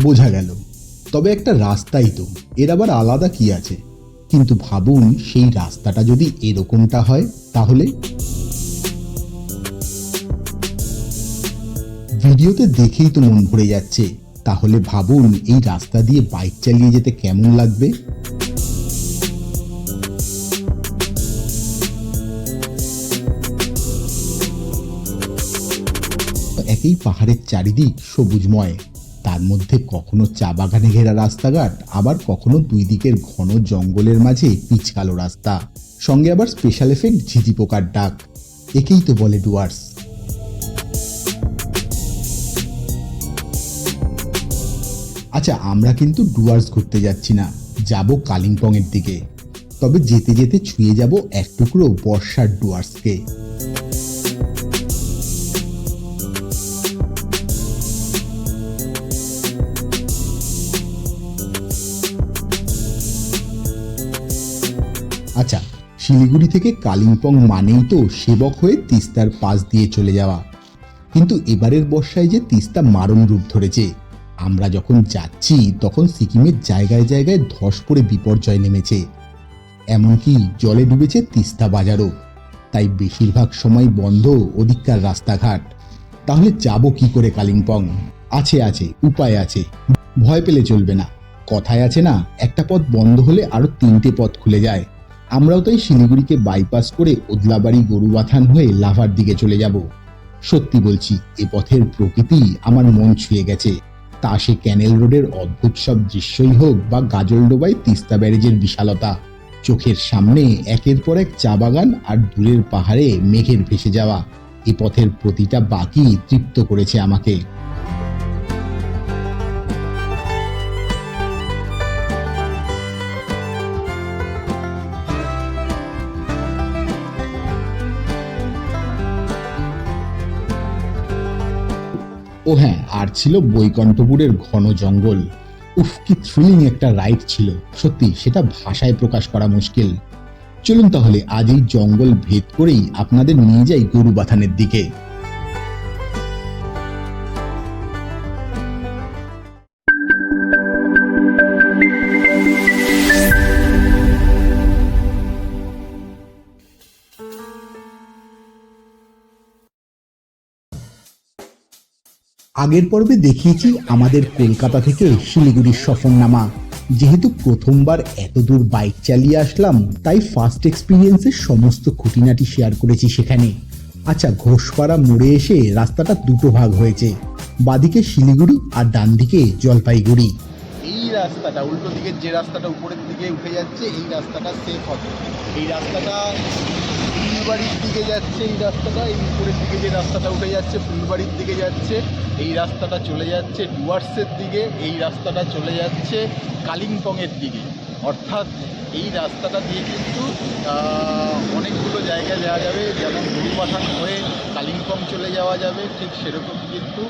বোঝা গেল। তবে একটা রাস্তাই তো, এর আবার আলাদা কি আছে? কিন্তু ভাবুন, সেই রাস্তাটা যদি এরকমটা হয় তাহলে? ভিডিওতে দেখেই তো মন ভরে যাচ্ছে। তাহলে ভাবুন এই রাস্তা দিয়ে বাইক চালিয়ে যেতে কেমন লাগবে। একই পাহাড়ের চারিদিক সবুজময়, তার মধ্যে কখনো চা বাগানে ঘেরা রাস্তাঘাট, আবার কখনো দুই দিকের ঘন জঙ্গলের মাঝে পিচকালো রাস্তা, সঙ্গে আবার স্পেশাল এফেক্ট ঝিঝি পোকার ডাক। একেই তো বলে ডুয়ার্স। আচ্ছা, আমরা কিন্তু ডুয়ার্স ঘুরতে যাচ্ছি না, যাব কালিম্পং এর দিকে। তবে যেতে যেতে ছুঁয়ে যাব এক টুকরো বর্ষার ডুয়ার্সকে। আচ্ছা, শিলিগুড়ি থেকে কালিম্পং মানেই তো সেবক হয়ে তিস্তার পাশ দিয়ে চলে যাওয়া। কিন্তু এবারের বর্ষায় যে তিস্তা মারণ রূপ ধরেছে। আমরা যখন যাচ্ছি তখন সিকিমের জায়গায় জায়গায় ধস পড়ে বিপর্যয় নেমেছে, এমনকি জলে ডুবেছে তিস্তা বাজারও। তাই বেশিরভাগ সময় বন্ধ ওদিককার রাস্তাঘাট। তাহলে যাব কি করে কালিম্পং? আছে উপায় আছে, ভয় পেলে চলবে না। কথায় আছে না, একটা পথ বন্ধ হলে আরো 3টে পথ খুলে যায়। আমরাও তাই শিলিগুড়িকে বাইপাস করে ওদলাবাড়ি গরুবাথান হয়ে লাভার দিকে চলে যাব। সত্যি বলছি, এ পথের প্রকৃতি আমার মন ছুঁয়ে গেছে। তা সে ক্যানেল রোডের অদ্ভুত সব দৃশ্যই হোক, বা গাজলডোবায় তিস্তা ব্যারেজের বিশালতা। চোখের সামনে একের পর এক চা বাগান আর দূরের পাহাড়ে মেঘের ভেসে যাওয়া, এ পথের প্রতিটা বাকি তৃপ্ত করেছে আমাকে। ও হ্যাঁ, আর ছিল বৈকণ্ঠপুরের ঘন জঙ্গল। উফ, কি থ্রিলিং একটা রাইড ছিল সত্যি, সেটা ভাষায় প্রকাশ করা মুশকিল। চলুন তাহলে আজ এই জঙ্গল ভেদ করেই আপনাদের নিয়ে যাই গরুবাথানের দিকে। আগের পর্বে দেখিয়েছি আমাদের কলকাতা থেকে শিলিগুড়ির সফরনামা। যেহেতু প্রথমবার এত দূর বাইক চালিয়ে আসলাম, তাই ফার্স্ট এক্সপিরিয়েন্সের সমস্ত খুঁটিনাটি শেয়ার করেছি সেখানে। আচ্ছা, ঘোষপাড়া মোড়ে এসে রাস্তাটা দুটো ভাগ হয়েছে, বাদিকে শিলিগুড়ি আর ডান দিকে জলপাইগুড়ি। এই রাস্তাটা উল্টো দিকে, যে রাস্তাটা উপরের দিকে উঠে যাচ্ছে, এই রাস্তাটা সেফ হবে। এই রাস্তাটা ফুলবাড়ির দিকে যাচ্ছে, এই রাস্তাটা এই উপরের দিকে যে রাস্তাটা উঠে যাচ্ছে ফুলবাড়ির দিকে যাচ্ছে, এই রাস্তাটা চলে যাচ্ছে ডুয়ার্সের দিকে, এই রাস্তাটা চলে যাচ্ছে কালিম্পংয়ের দিকে। অর্থাৎ এই রাস্তাটা দিয়ে কিন্তু অনেকগুলো জায়গায় যাওয়া যাবে, যেমন গরুবাথান হয়ে কালিম্পং চলে যাওয়া যাবে, ঠিক সেরকম কিন্তু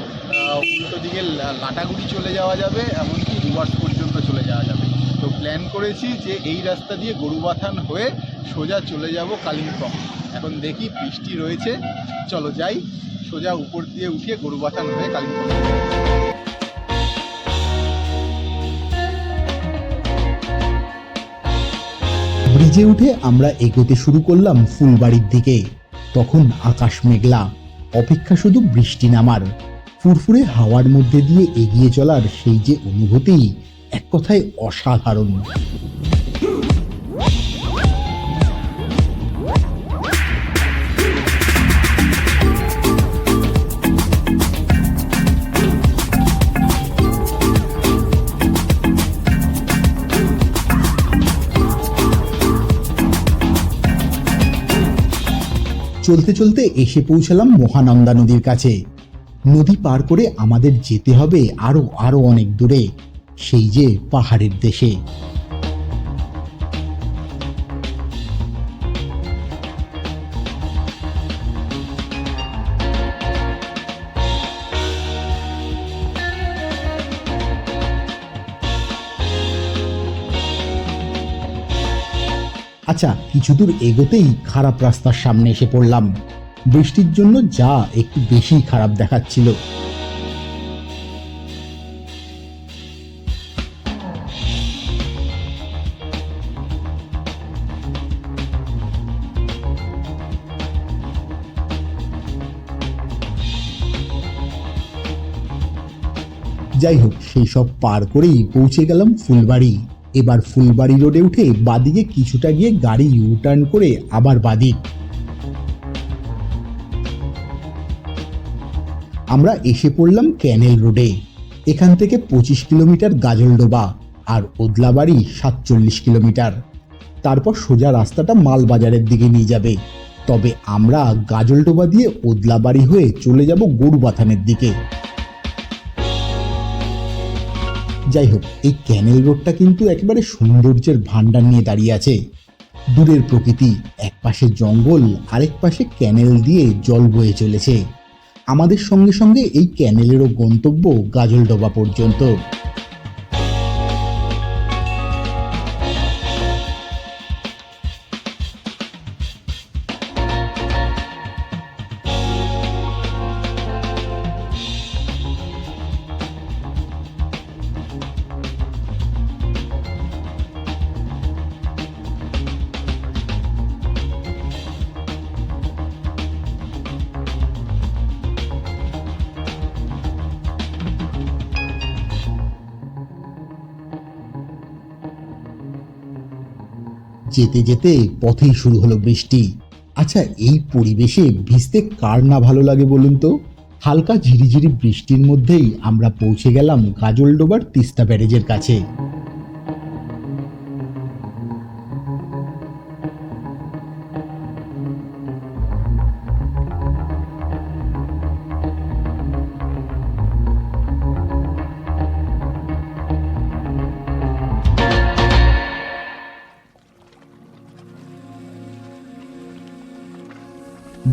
উল্টো দিকে লাটাগুড়ি চলে যাওয়া যাবে, এমনকি ডুয়ার্স পর্যন্ত চলে যাওয়া যাবে। তো প্ল্যান করেছি যে এই রাস্তা দিয়ে গরুবাথান হয়ে সোজা চলে যাব কালিম্পং। এখন দেখি বৃষ্টি রয়েছে, চলো যাই, সোজা উপর দিয়ে উঠিয়ে গরুবাথান হয়ে কালিম্পং। ব্রিজে উঠে আমরা এগোতে শুরু করলাম ফুলবাড়ির দিকে। তখন আকাশ মেঘলা, অপেক্ষা শুধু বৃষ্টি নামার। ফুরফুরে হাওয়ার মধ্যে দিয়ে এগিয়ে চলার সেই যে অনুভূতি, এক কথায় অসাধারণ। চলতে চলতে এসে পৌঁছালাম মহানন্দা নদীর কাছে। নদী পার করে আমাদের যেতে হবে আরো অনেক দূরে, সেই যে পাহাড়ের দেশে। আচ্ছা, কিছু দূর এগোতেই খারাপ রাস্তার সামনে এসে পড়লাম। বৃষ্টির জন্য যা একটু বেশি খারাপ দেখাচ্ছিল। যাই হোক, সেই সব পার করেই পৌঁছে গেলাম ফুলবাড়ি। এবার ফুলবাড়ি রোডে উঠে বাদিকে কিছুটা গিয়ে গাড়ি ইউটার্ন করে আবার বাদিক। আমরা এসে পড়লাম ক্যানেল রোডে। এখান থেকে 25 কিলোমিটার গাজলডোবা আর ওদলাবাড়ি 47 কিলোমিটার। তারপর সোজা রাস্তাটা মালবাজারের দিকে নিয়ে যাবে। তবে আমরা গাজলডোবা দিয়ে ওদলাবাড়ি হয়ে চলে যাব গরুবাথানের দিকে। যাই হোক, এই ক্যানেল রোডটা কিন্তু একেবারে সৌন্দর্যের ভান্ডার নিয়ে দাঁড়িয়ে আছে। দূরের প্রকৃতি, এক পাশে জঙ্গল, আরেক পাশে ক্যানেল দিয়ে জল বয়ে চলেছে। আমাদের সঙ্গে সঙ্গে এই ক্যানেলেরও গন্তব্য গাজলডোবা পর্যন্ত। যেতে যেতে পথেই শুরু হলো বৃষ্টি। আচ্ছা, এই পরিবেশে ভিজতে কার না ভালো লাগে বলুন তো? হালকা ঝিরিঝিরি বৃষ্টির মধ্যেই আমরা পৌঁছে গেলাম গাজলডোবার তিস্তা ব্যারেজের কাছে।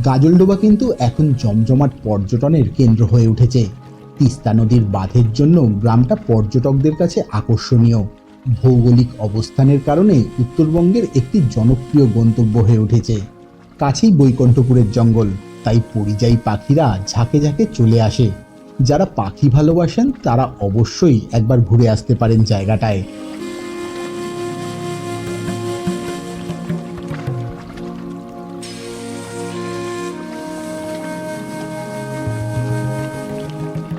গাজলডোবা কিন্তু এখন জমজমাট পর্যটনের কেন্দ্র হয়ে উঠেছে। তিস্তা নদীর বাঁধের জন্য গ্রামটা পর্যটকদের কাছে আকর্ষণীয়। ভৌগোলিক অবস্থানের কারণে উত্তরবঙ্গের একটি জনপ্রিয় গন্তব্য হয়ে উঠেছে। কাছেই বৈকুণ্ঠপুরের জঙ্গল, তাই পরিযায়ী পাখিরা ঝাঁকে ঝাঁকে চলে আসে। যারা পাখি ভালোবাসেন তারা অবশ্যই একবার ঘুরে আসতে পারেন জায়গাটায়।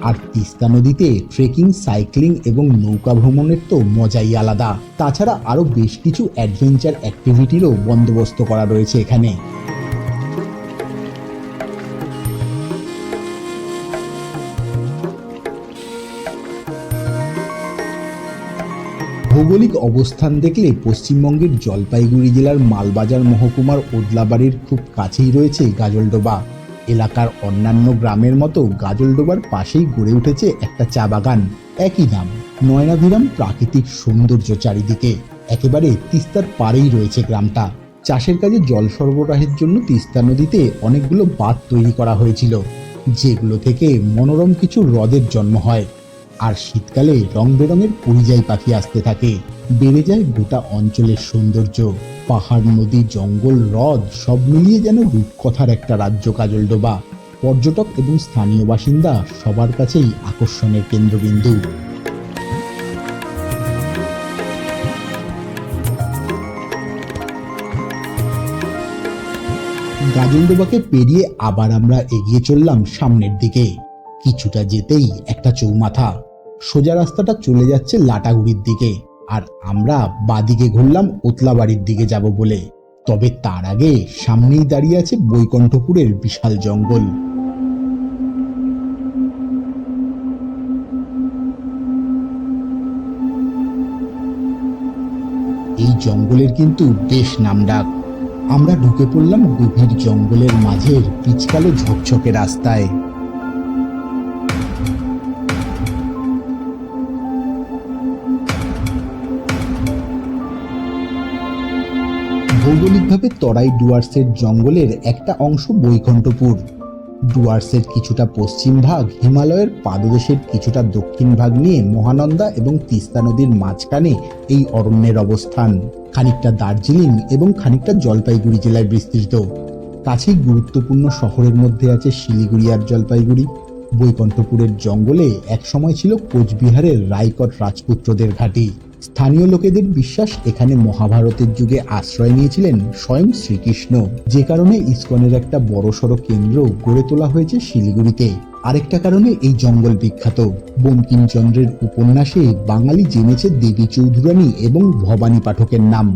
আর তিস্তা নদীতে ট্রেকিং, সাইক্লিং এবং নৌকা ভ্রমণের তো মজাই আলাদা। তাছাড়া আরও বেশ কিছু অ্যাডভেঞ্চার অ্যাক্টিভিটিরও বন্দোবস্ত করা রয়েছে এখানে। ভৌগোলিক অবস্থান দেখলে পশ্চিমবঙ্গের জলপাইগুড়ি জেলার মালবাজার মহকুমার ওদলাবাড়ির খুব কাছেই রয়েছে গাজলডোবা। এলাকার অন্যান্য গ্রামের মতো গাজলডোবার পাশেই গড়ে উঠেছে একটা চা বাগান, একই নাম। নয়নাভিরাম প্রাকৃতিক সৌন্দর্য চারিদিকে। একেবারে তিস্তার পাড়েই রয়েছে গ্রামটা। চাষের কাজে জল সরবরাহের জন্য তিস্তা নদীতে অনেকগুলো বাঁধ তৈরি করা হয়েছিল, যেগুলো থেকে মনোরম কিছু হ্রদের জন্ম হয়। আর শীতকালে রং বেরঙের পরিযায়ী পাখি আসতে থাকে। বেড়ে যায় গোটা অঞ্চলের সৌন্দর্য। পাহাড়, নদী, জঙ্গল, হ্রদ সব মিলিয়ে যেন রূপকথার একটা রাজ্য গাজলডোবা। পর্যটক এবং স্থানীয় বাসিন্দা সবার কাছেই আকর্ষণের কেন্দ্রবিন্দু। গাজলডোবাকে পেরিয়ে আবার আমরা এগিয়ে চললাম সামনের দিকে। কিছুটা যেতেই একটা চৌমাথা। সোজা রাস্তাটা চলে যাচ্ছে লাটাগুড়ির দিকে, আর আমরা বাদিকে ঘুরলাম ওদলাবাড়ির দিকে যাব বলে। তবে তার আগে সামনেই দাঁড়িয়ে আছে বৈকুণ্ঠপুরের বিশাল জঙ্গল। এই জঙ্গলের কিন্তু বেশ নামডাক। আমরা ঢুকে পড়লাম গভীর জঙ্গলের মাঝের পিচকালো ঝকঝকে রাস্তায়। ভৌগোলিকভাবে তরাই ডুয়ার্সের জঙ্গলের একটা অংশ বৈকুণ্ঠপুর। ডুয়ার্সের কিছুটা পশ্চিম ভাগ, হিমালয়ের পাদদেশের কিছুটা দক্ষিণ ভাগ নিয়ে মহানন্দা এবং তিস্তা নদীর মাঝখানে এই অরণ্যের অবস্থান। খানিকটা দার্জিলিং এবং খানিকটা জলপাইগুড়ি জেলায় বিস্তৃত। কাছেই গুরুত্বপূর্ণ শহরের মধ্যে আছে শিলিগুড়ি আর জলপাইগুড়ি। বৈকুণ্ঠপুরের জঙ্গলে একসময় ছিল কোচবিহারের রায়কট রাজপুত্রদের ঘাঁটি। স্থানীয় লোকেদের বিশ্বাস এখানে মহাভারতের যুগে আশ্রয় নিয়েছিলেন স্বয়ং শ্রীকৃষ্ণ, যে কারণে ইসকনের একটা বড়সড় কেন্দ্র গড়ে তোলা হয়েছে শিলিগুড়িতে। আরেকটা কারণে এই জঙ্গল বিখ্যাত। বঙ্কিমচন্দ্রের উপন্যাসে বাঙালি জেনেছে দেবী চৌধুরানী এবং ভবানী পাঠকের নাম।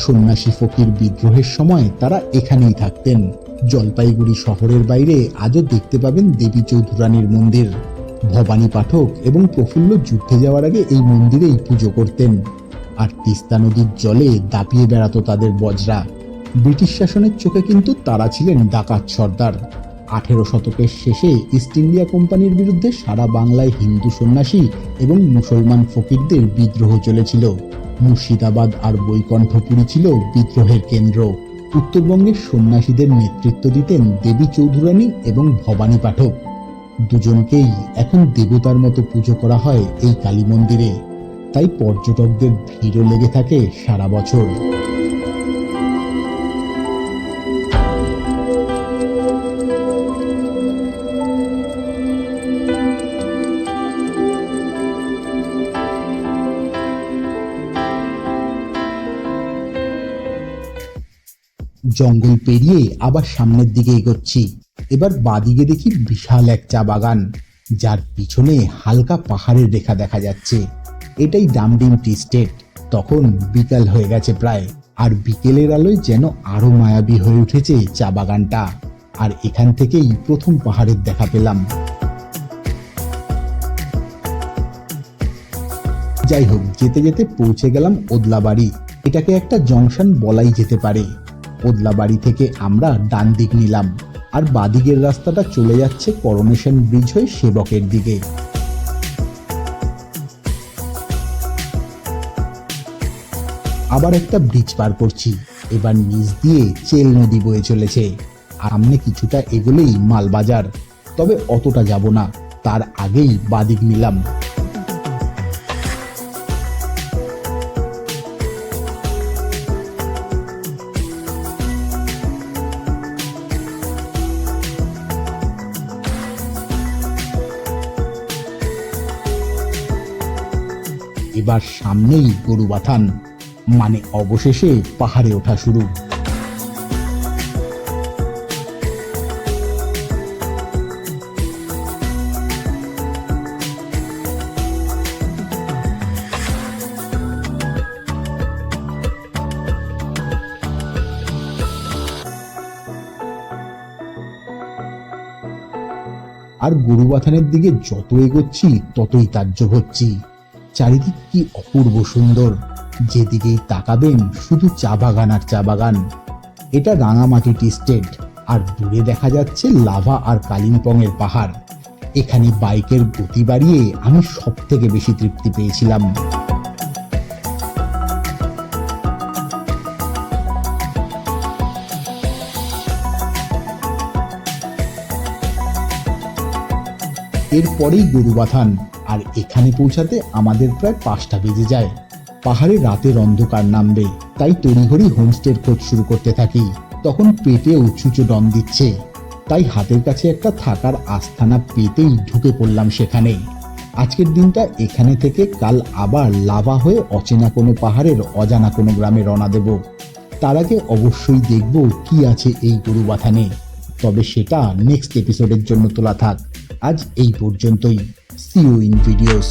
সন্ন্যাসী ফকির বিদ্রোহের সময় তারা এখানেই থাকতেন। জলপাইগুড়ি শহরের বাইরে আজও দেখতে পাবেন দেবী চৌধুরানীর মন্দির। ভবানী পাঠক এবং প্রফুল্ল যুদ্ধে যাওয়ার আগে এই মন্দিরেই পুজো করতেন। আর তিস্তা নদীর জলে দাপিয়ে বেড়াতো তাদের বজরা। ব্রিটিশ শাসনের চোখে কিন্তু তারা ছিলেন ডাকাত সর্দার। 18 শতকের শেষে ইস্ট ইন্ডিয়া কোম্পানির বিরুদ্ধে সারা বাংলায় হিন্দু সন্ন্যাসী এবং মুসলমান ফকিরদের বিদ্রোহ চলেছিল। মুর্শিদাবাদ আর বৈকুণ্ঠপুরী ছিল বিদ্রোহের কেন্দ্র। উত্তরবঙ্গের সন্ন্যাসীদের নেতৃত্ব দিতেন দেবী চৌধুরানী এবং ভবানী পাঠক। দুজনকেই এখন দেবতার মতো পুজো করা হয় এই কালী মন্দিরে। তাই পর্যটকদের ভিড়ও লেগে থাকে সারা বছর। জঙ্গল পেরিয়ে আবার সামনের দিকে এগোচ্ছি। এবার বাদিকে দেখি বিশাল এক চা বাগান, যার পিছনে হালকা পাহাড়ের রেখা দেখা যাচ্ছে। এটাই ডামডিম টি স্টেট। তখন বিকাল হয়ে গেছে প্রায়, আর বিকেলের আলোয় যেন আরো মায়াবী হয়ে উঠেছে চা বাগানটা। আর এখান থেকেই প্রথম পাহাড়ের দেখা পেলাম। যাই হোক, যেতে যেতে পৌঁছে গেলাম ওদলাবাড়ি। এটাকে একটা জংশন বলাই যেতে পারে। ওদলাবাড়ি থেকে আমরা ডান দিক নিলাম, আর বাদিকের রাস্তাটা চলে যাচ্ছে করোনেশন ব্রিজ হয়ে সেবকের দিকে। আবার একটা ব্রিজ পার করছি। এবার নিচ দিয়ে চেল নদী বয়ে চলেছে। সামনে কিছুটা এগোলেই মালবাজার, তবে অতটা যাব না, তার আগেই বাদিক নিলাম। এবার সামনেই গরুবাথান, মানে অবশেষে পাহাড়ে ওঠা শুরু। আর গরুবাথানের দিকে যত এগোচ্ছি ততই তাজ্জব হচ্ছি। চারিদিক কি অপূর্ব সুন্দর, যেদিকেই তাকাবেন শুধু চা বাগান আর চা বাগান। এটা রাঙামাটি টি স্টেট, আর দূরে দেখা যাচ্ছে লাভা আর কালিম্পং এর পাহাড়। এখানে বাইকের গতি বাড়িয়ে আমি সব থেকে বেশি তৃপ্তি পেয়েছিলাম। এরপরেই গরুবাথান, আর এখানে পৌঁছাতে আমাদের প্রায় 5টা বেজে যায়। পাহাড়ে রাতের অন্ধকার নামবে, তাই তড়িঘড়ি হোমস্টের খোঁজ শুরু করতে থাকি। তখন পেটে উঁচুচু ডন দিচ্ছে, তাই হাতের কাছে একটা থাকার আস্থানা পেতেই ঢুকে পড়লাম সেখানে। আজকের দিনটা এখানে থেকে কাল আবার লাভা হয়ে অচেনা কোনো পাহাড়ের অজানা কোনো গ্রামে রওনা দেব। তার আগে অবশ্যই দেখব কি আছে এই গরুবাথানে, তবে সেটা নেক্সট এপিসোডের জন্য তোলা থাক। আজ এই পর্যন্তই। See you in videos.